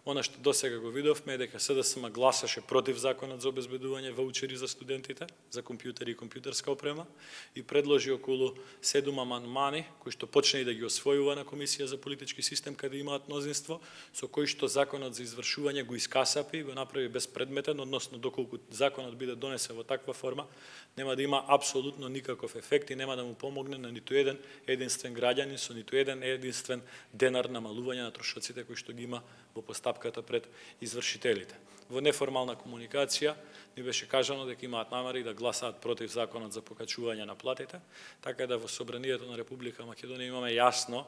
Она што досега го видовме е дека СДСМ гласаше против законот за обезбедување ваучери за студентите, за компјутери и компјутерска опрема и предложи околу 7 амандмани кои што почна и да ги освојува на Комисија за политички систем каде имаат мнозинство, со кои што законот за извршување го искасапи и го направи безпредметен, односно доколку законот биде донесен во таква форма, нема да има апсолутно никаков ефект и нема да му помогне на ниту еден единствен граѓанин со ниту еден единствен денар намалување на трошоците кои што ги има во постапката пред извршителите. Во неформална комуникација ни беше кажано дека имаат намери да гласаат против законот за покачување на платите, така да во Собранието на Република Македонија имаме јасно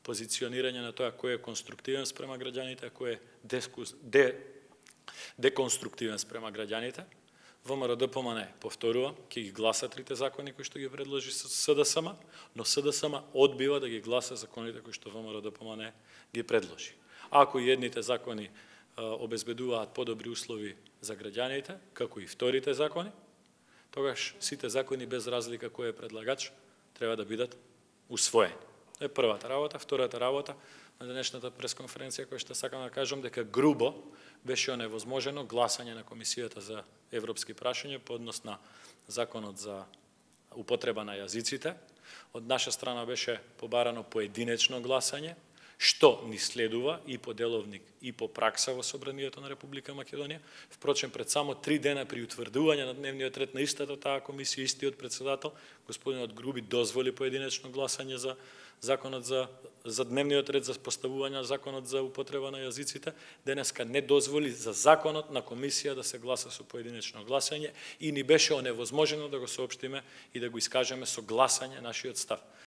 позиционирање на тоа кој е конструктивен спрема граѓаните, а кој е деконструктивен спрема граѓаните. ВМРО-ДПМН повторува, ќе ги гласа трите закони кои што ги предложи СДСМ, но СДСМ одбива да ги гласа законите кои што ВМРО-ДПМН ги предложи. Ако и едните закони обезбедуваат подобри услови за граѓаните, како и вторите закони, тогаш сите закони без разлика кој е предлагач треба да бидат усвоени. Е првата работа. Втората работа на денешната пресконференција која што сакам да кажам дека грубо беше оневозможено гласање на Комисијата за европски прашања по однос на законот за употреба на јазиците. Од наша страна беше побарано поединечно гласање, што ни следува и по деловник и по пракса во Собранието на Република Македонија. Впрочем, пред само 3 дена при утврдување на дневниот ред на истата таа комисија, истиот председател, господинот Груби, дозволи поединечно гласање за законот за дневниот ред за поставување на законот за употреба на јазиците. Денеска не дозволи за законот на комисија да се гласа со поединечно гласање и ни беше оневозможено да го соопштиме и да го искажеме со гласање нашиот став.